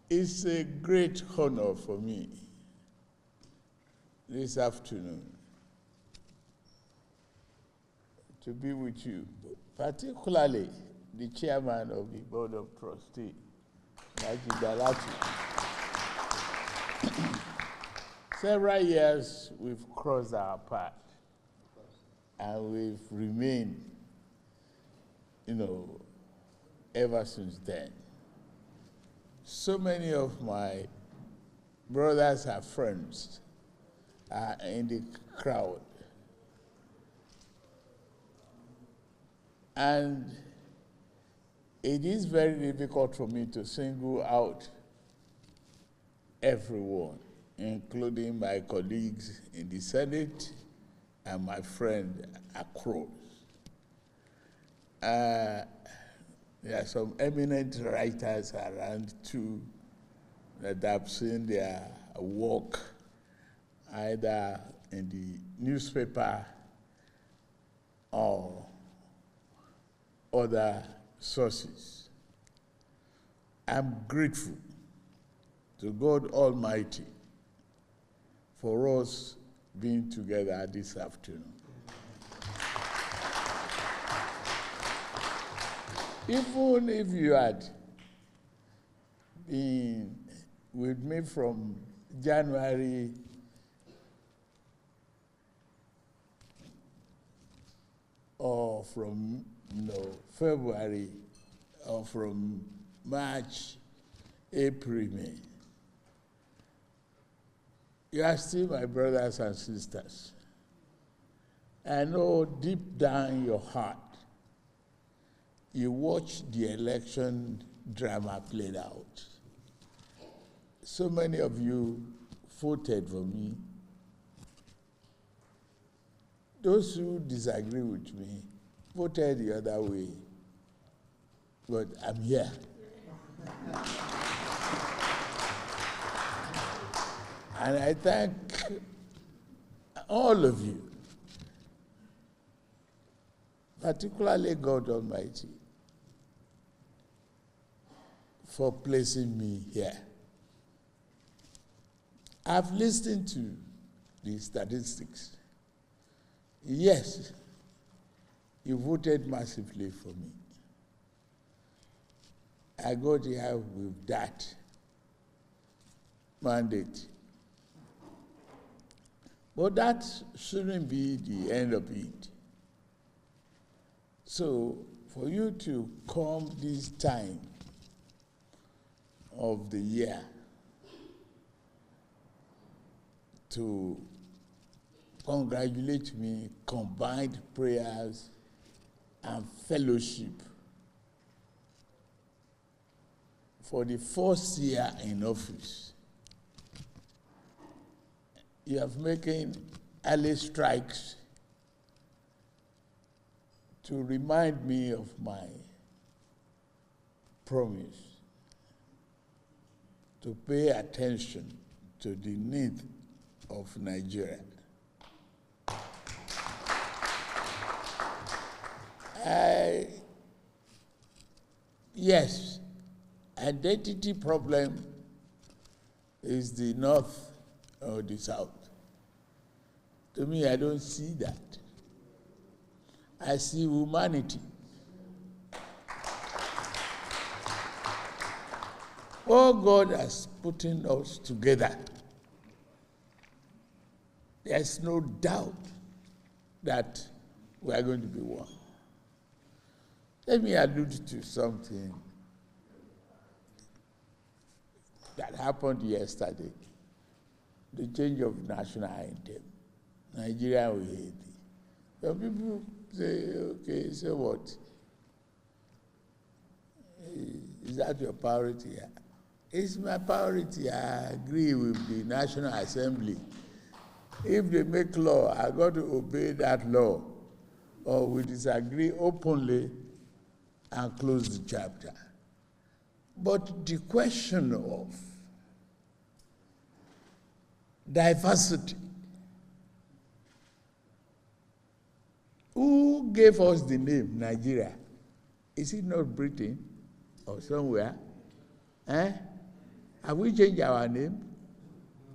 It's a great honor for me this afternoon to be with you, particularly the chairman of the Board of Trustees, Several years we've crossed our path and we've remained, ever since then. So many of my brothers and friends are in the crowd. And it is very difficult for me to single out everyone, including my colleagues in the Senate and my friend across. There are some eminent writers around too that I've seen their work either in the newspaper or other sources. I'm grateful to God Almighty for us being together this afternoon. Even if you had been with me from January or from February or from March, April, May, you are still my brothers and sisters. I know deep down in your heart, you watched the election drama played out. So many of you voted for me. Those who disagree with me voted the other way, but I'm here. And I thank all of you, particularly God Almighty, for placing me here. I've listened to the statistics. Yes, you voted massively for me. I got here with that mandate. But that shouldn't be the end of it. So for you to come this time of the year to congratulate me, combined prayers and fellowship for the first year in office. You have making early strikes to remind me of my promise to pay attention to the need of Nigeria. Yes, identity problem is the North or the South. To me, I don't see that. I see humanity. Oh, God has put us together. There's no doubt that we are going to be one. Let me allude to something that happened yesterday. The change of national anthem. Nigeria will hate it. Some people say, okay, so what? Is that your priority? It's my priority. I agree with the National Assembly. If they make law, I got to obey that law. Or we disagree openly and close the chapter. But the question of diversity, who gave us the name Nigeria? Is it not Britain or somewhere? Have we changed our name?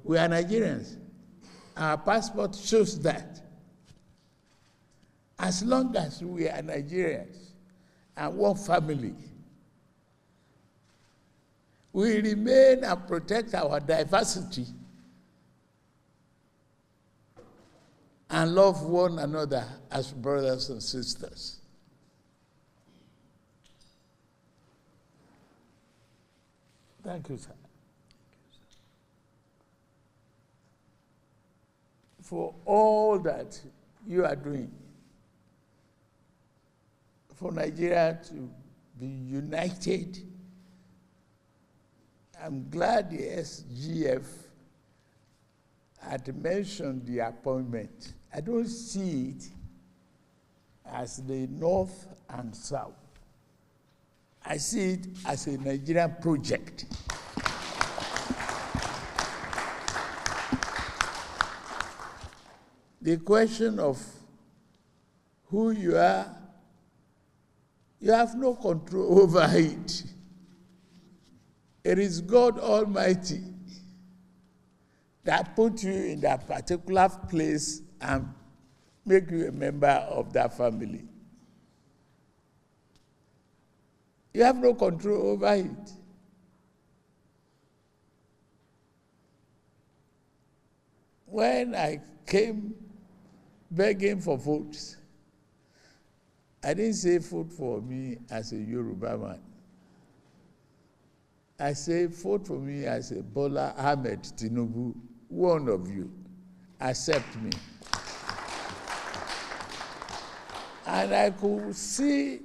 We are Nigerians. Our passport shows that. As long as we are Nigerians and one family, we remain and protect our diversity and love one another as brothers and sisters. Thank you, sir. For all that you are doing, for Nigeria to be united. I'm glad the SGF had mentioned the appointment. I don't see it as the North and South. I see it as a Nigerian project. The question of who you are, you have no control over it. It is God Almighty that put you in that particular place and make you a member of that family. You have no control over it. When I came begging for votes, I didn't say vote for me as a Yoruba man. I say vote for me as a Bola Ahmed Tinubu, one of you. Accept me. And I could see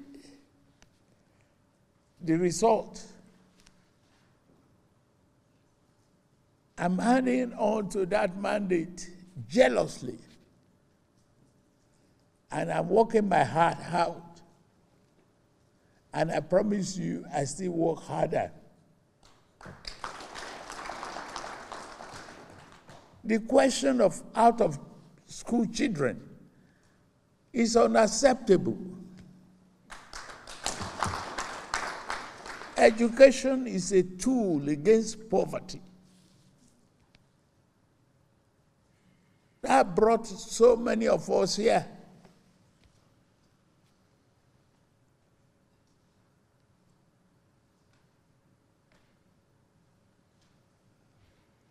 the result. I'm hanging on to that mandate jealously. And I'm working my heart out. And I promise you, I still work harder. The question of out-of-school children is unacceptable. Education is a tool against poverty. That brought so many of us here.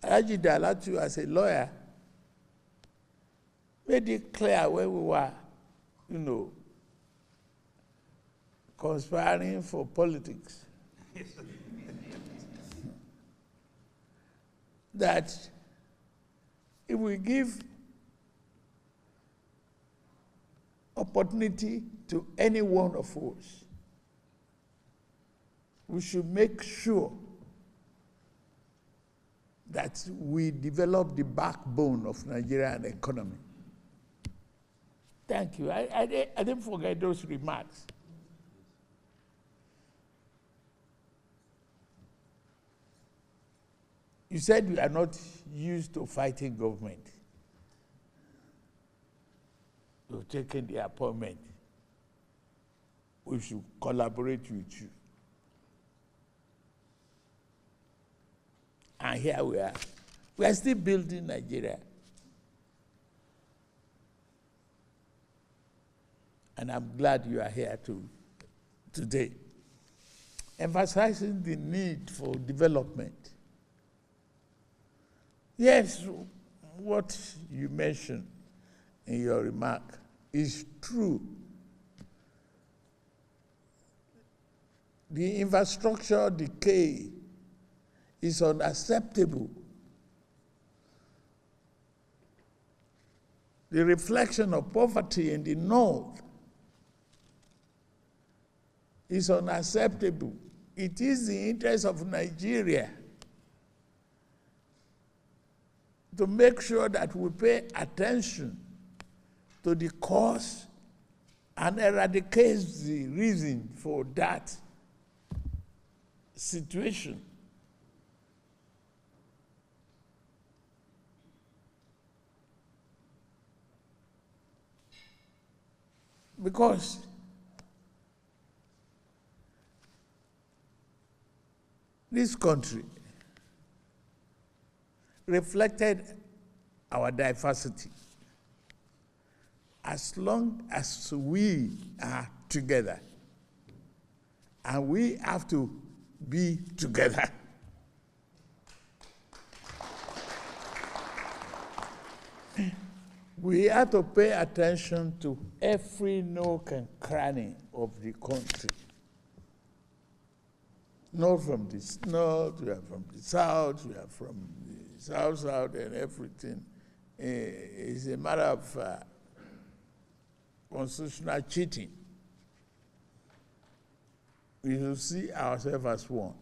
Alhaji Dalatu, as a lawyer, made it clear when we were, conspiring for politics, that if we give opportunity to any one of us, we should make sure that we develop the backbone of Nigerian economy. Thank you. I didn't forget those remarks. You said we are not used to fighting government. You've taken the appointment. We should collaborate with you. And here we are. We are still building Nigeria. And I'm glad you are here today, emphasizing the need for development. Yes, what you mentioned in your remark is true. The infrastructure decay is unacceptable. The reflection of poverty in the North is unacceptable. It is the interest of Nigeria to make sure that we pay attention to the cause and eradicate the reason for that situation. Because this country reflected our diversity. As long as we are together, and we have to be together. We have to pay attention to every nook and cranny of the country. Not from the north, we are from the south, we are from the south, and everything. It's a matter of constitutional cheating. We should see ourselves as one.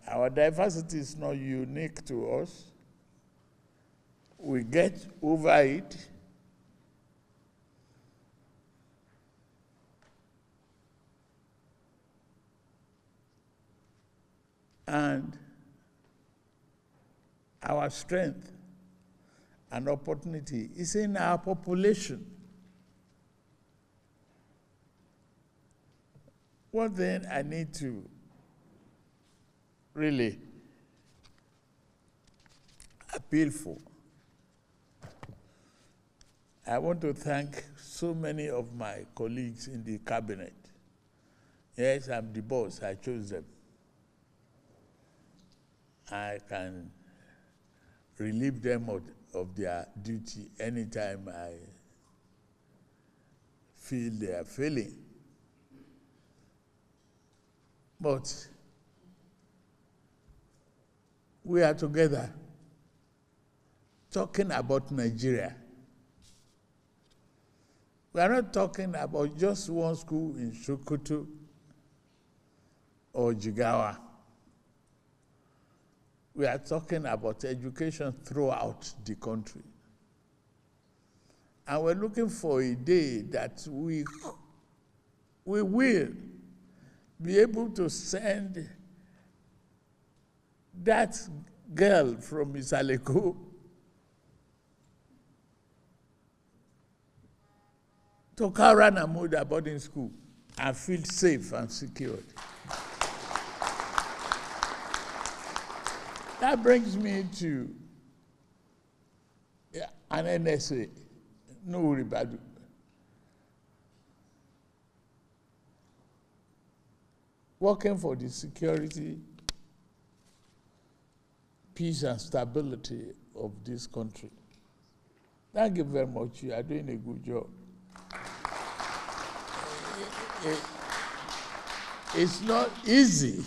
Our diversity is not unique to us. We get over it. And our strength and opportunity is in our population. One thing I need to really appeal for, I want to thank so many of my colleagues in the cabinet. Yes, I'm the boss, I chose them. I can relieve them of their duty anytime I feel they are failing. But we are together talking about Nigeria. We are not talking about just one school in Sokoto or Jigawa. We are talking about education throughout the country. And we're looking for a day that we will be able to send that girl from Isaleko to Karanamuda boarding school and feel safe and secured. That brings me to an NSA, Nuribadu. Working for the security, peace and stability of this country. Thank you very much. You are doing a good job. It's not easy.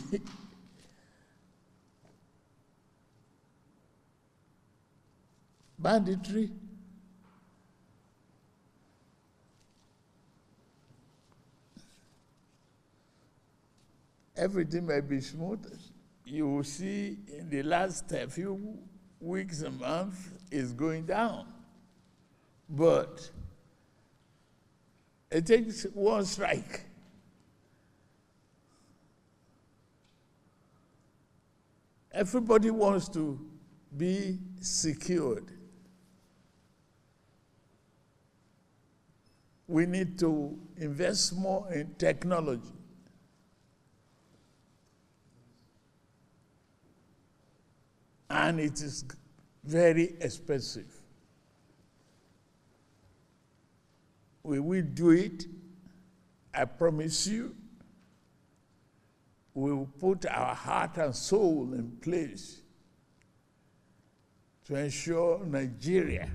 Banditry. Everything may be smooth. You will see in the last few weeks and months is going down. But it takes one strike. Everybody wants to be secured. We need to invest more in technology. And it is very expensive. We will do it, I promise you. We will put our heart and soul in place to ensure Nigeria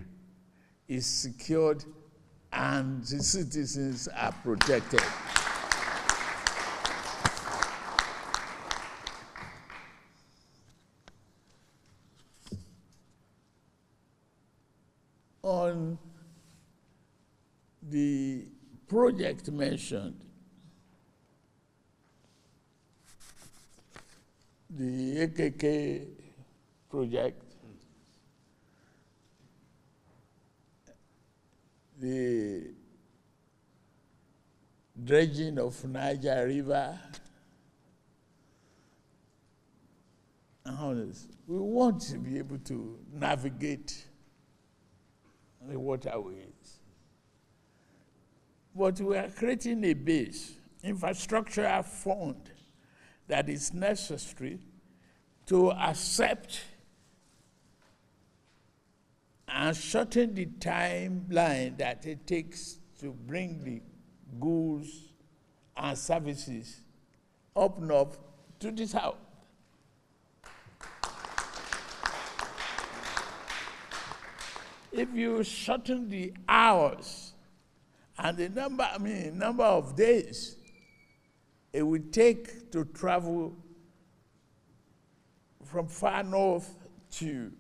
is secured and the citizens are protected. On the project mentioned, the AKK project, the dredging of Niger River, we want to be able to navigate the waterways. But we are creating a base, infrastructural fund that is necessary to accept and shorten the timeline that it takes to bring the goods and services up north to the south. If you shorten the hours and the number of days it would take to travel from far north to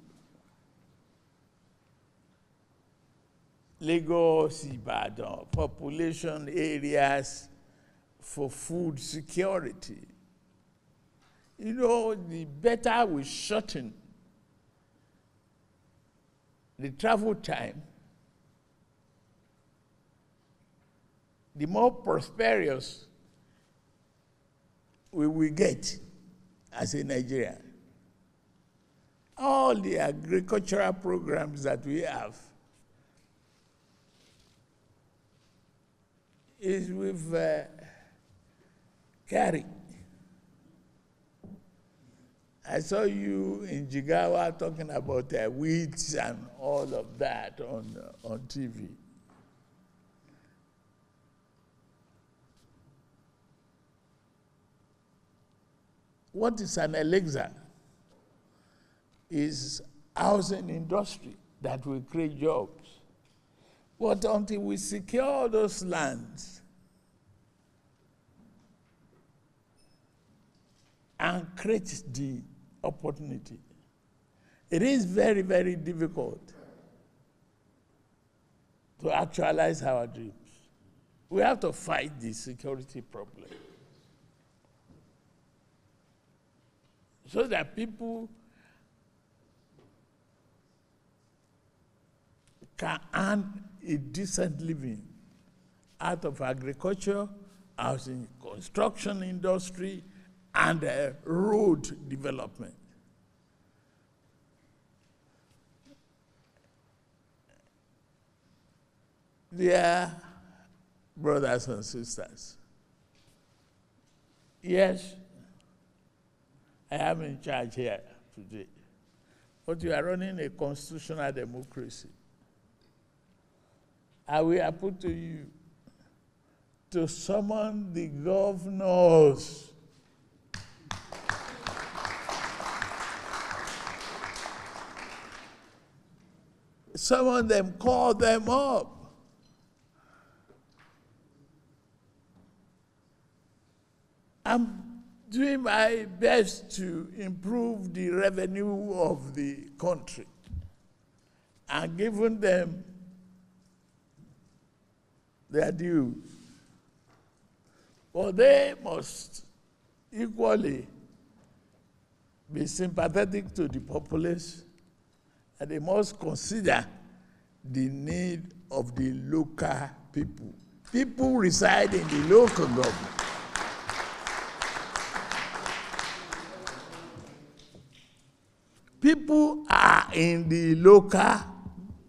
Lagos, Ibadan, population areas for food security. You know, the better we shorten the travel time, the more prosperous we will get as a Nigerian. All the agricultural programs that we have is with carry. I saw you in Jigawa talking about wheat and all of that on TV. What is an elixir is housing industry that will create jobs. But until we secure those lands and create the opportunity, it is very, very difficult to actualize our dreams. We have to fight the security problem so that people can earn a decent living out of agriculture, housing, construction industry, and road development. Dear brothers and sisters, yes, I am in charge here today, but we are running a constitutional democracy. I will put to you to summon the governors summon them, call them up. I'm doing my best to improve the revenue of the country and giving them their due. But they must equally be sympathetic to the populace, and they must consider the need of the local people. People reside in the local government. People are in the local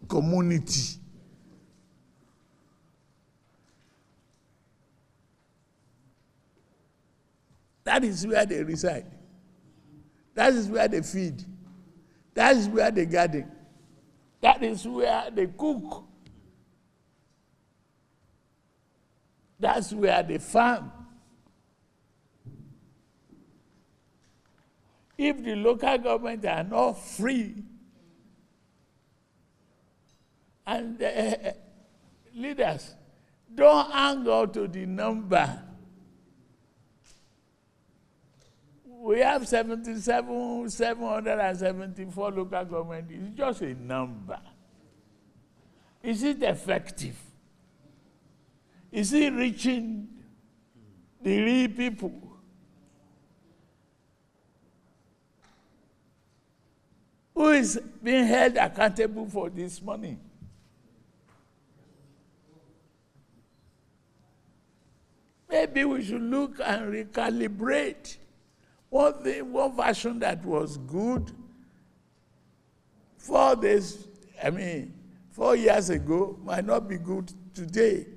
community. That is where they reside. That is where they feed. That is where they garden. That is where they cook. That's where they farm. If the local government are not free, and the leaders don't hang out to the number. We have 774 local government. It's just a number. Is it effective? Is it reaching the real people? Who is being held accountable for this money? Maybe we should look and recalibrate. One version that was good 4 years ago might not be good today.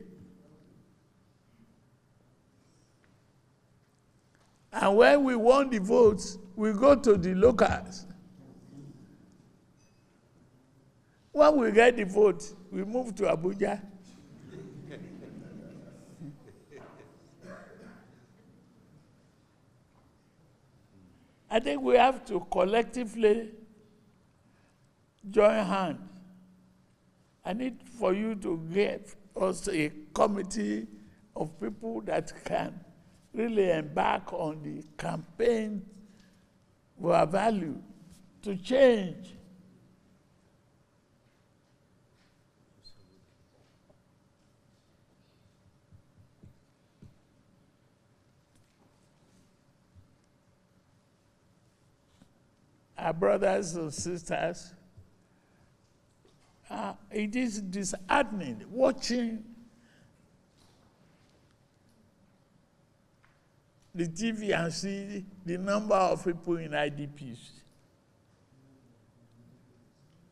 And when we won the votes, we go to the locals. When we get the vote, we move to Abuja. I think we have to collectively join hands. I need for you to get us a committee of people that can really embark on the campaign for our value to change. Our brothers and sisters, it is disheartening watching the TV and see the number of people in IDPs.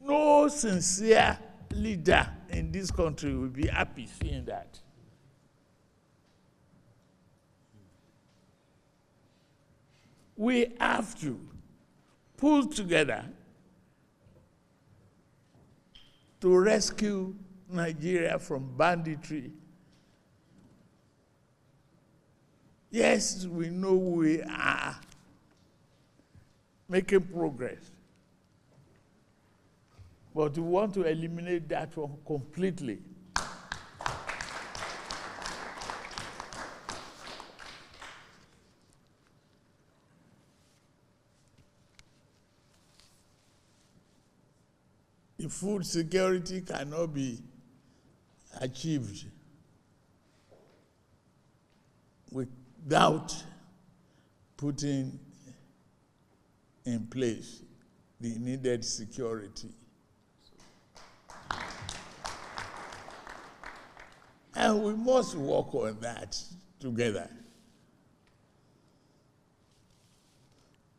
No sincere leader in this country will be happy seeing that. We have to pull together to rescue Nigeria from banditry. Yes, we know we are making progress, but we want to eliminate that one completely. The food security cannot be achieved without putting in place the needed security. And we must work on that together.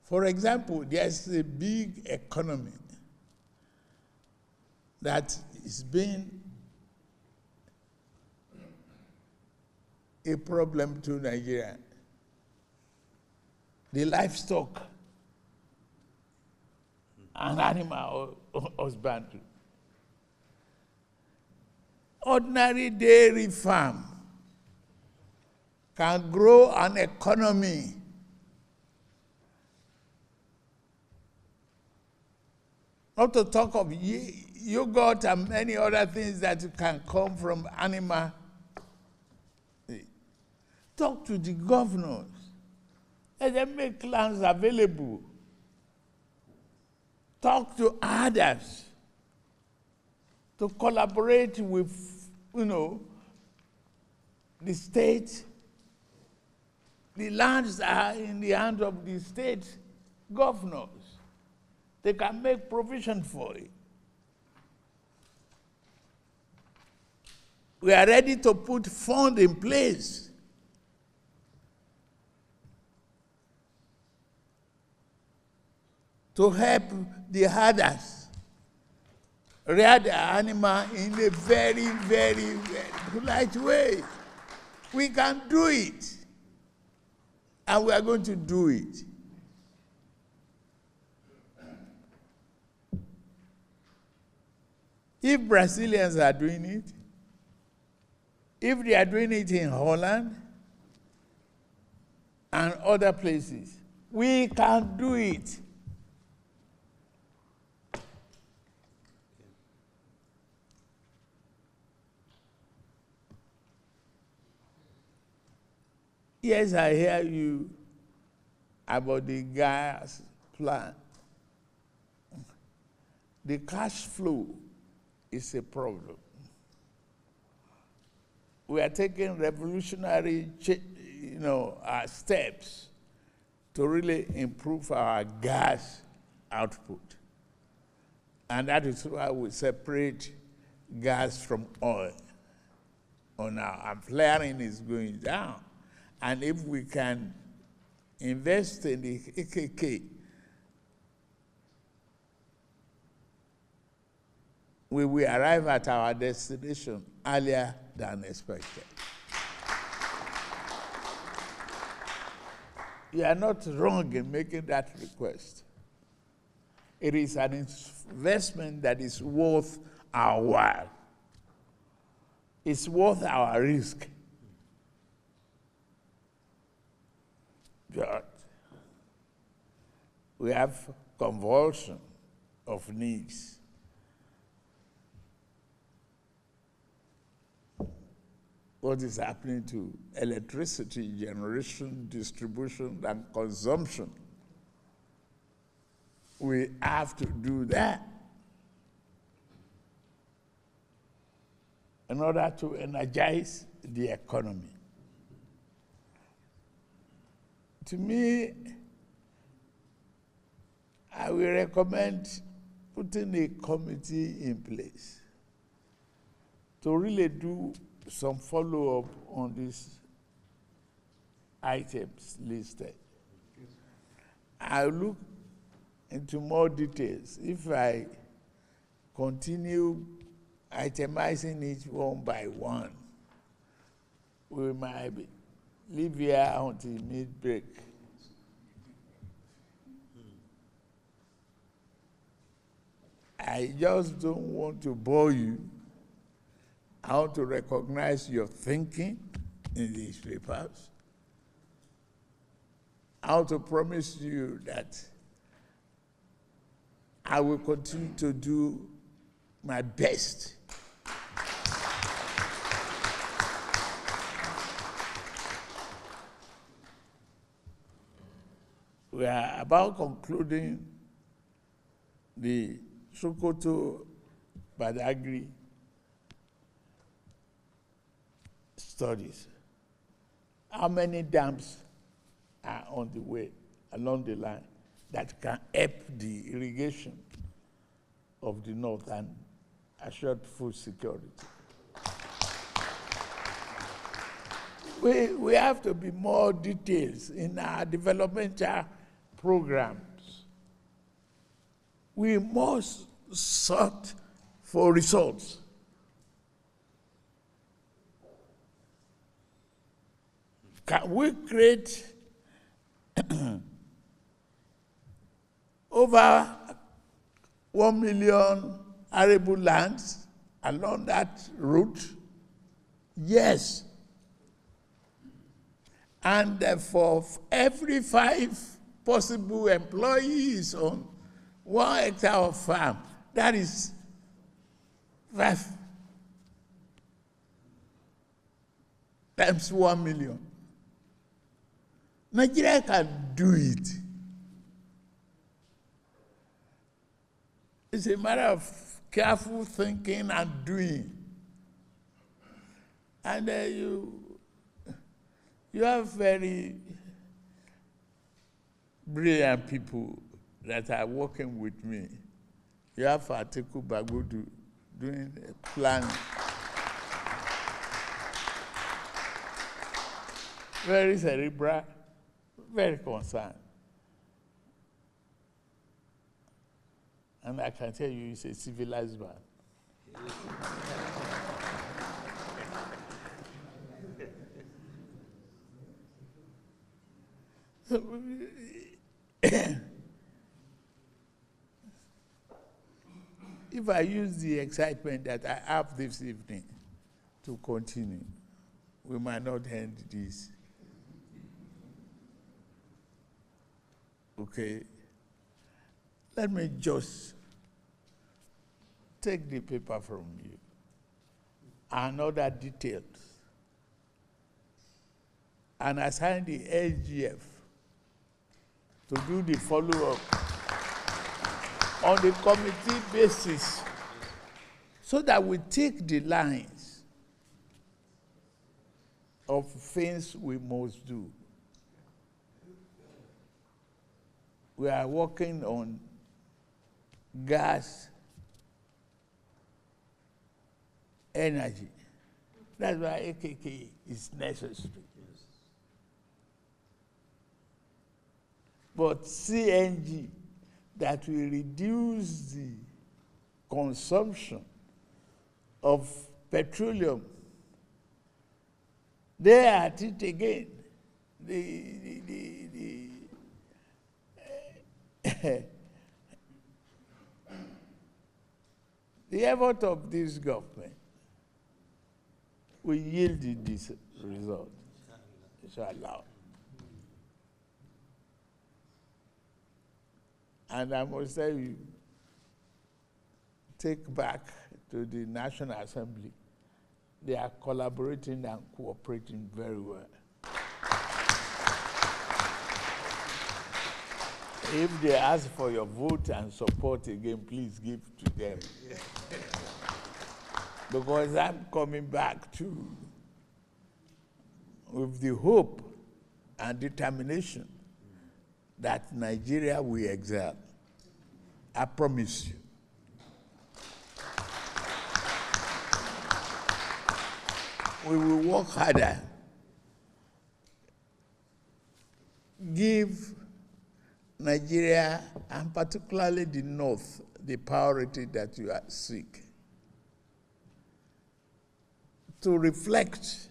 For example, there's a big economy that is being a problem to Nigeria. The livestock and animal husbandry. Ordinary dairy farm can grow an economy not to talk of yogurt and many other things that can come from animal. Talk to the governors. Let them make lands available. Talk to others to collaborate with, the state. The lands are in the hands of the state governors. They can make provision for it. We are ready to put funds in place to help the herders rear the animal in a very, very, very polite way. We can do it, and we are going to do it. If Brazilians are doing it, if they are doing it in Holland and other places, we can do it. Yes, I hear you about the gas plant. The cash flow is a problem. We are taking revolutionary, steps to really improve our gas output. And that is why we separate gas from oil. Our flaring is going down. And if we can invest in the AKK, we will arrive at our destination earlier than expected. You are not wrong in making that request. It is an investment that is worth our while. It's worth our risk. But we have convulsion of needs. What is happening to electricity generation, distribution, and consumption? We have to do that in order to energize the economy. To me, I will recommend putting a committee in place to really do some follow-up on these items listed. I'll look into more details. If I continue itemizing each one by one, we might leave here until mid-break. I just don't want to bore you. I want to recognize your thinking in these papers. I want to promise you that I will continue to do my best we are about concluding the Sokoto Badagry studies. How many dams are on the way, along the line, that can help the irrigation of the north and assure food security? We have to be more detailed in our developmental programs. We must search for results. Can we create over 1 million arable lands along that route? Yes. And for every 5 possible employees on 1 hectare of farm, that is 5 times 1 million. Nigeria can do it. It's a matter of careful thinking and doing. And you have very brilliant people that are working with me. You have Atiku Bagudu doing a plan. Very cerebral, very concerned. And I can tell you he's a civilized man. If I use the excitement that I have this evening to continue, we might not end this. Okay? Let me just take the paper from you and other details and assign the SGF to do the follow-up on the committee basis so that we take the lines of things we must do. We are working on gas, energy. That's why AKK is necessary. Yes. But CNG, that will reduce the consumption of petroleum, they are at it again. the effort of this government will yield this result, inshallah. And I must tell you, take back to the National Assembly. They are collaborating and cooperating very well. If they ask for your vote and support again, please give to them. Because I'm coming back to, with the hope and determination that Nigeria will excel. I promise you. We will work harder. Give Nigeria, and particularly the North, the priority that you seek. To reflect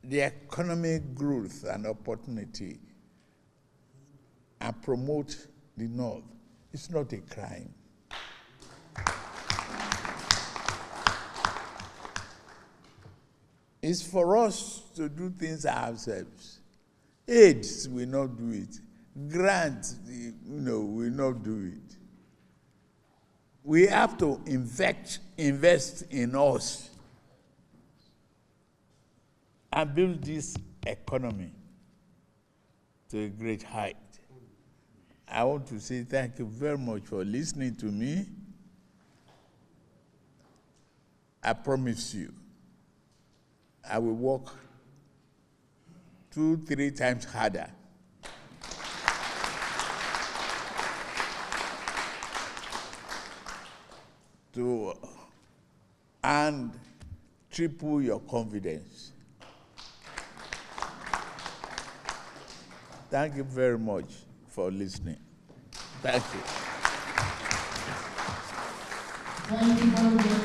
the economic growth and opportunity and promote the North. It's not a crime. It's for us to do things ourselves. AIDS will not do it. Grants, will not do it. We have to invest in us and build this economy to a great height. I want to say thank you very much for listening to me. I promise you, I will work 2-3 times harder to and triple your confidence. Thank you very much for listening. Thank you. Thank you very much.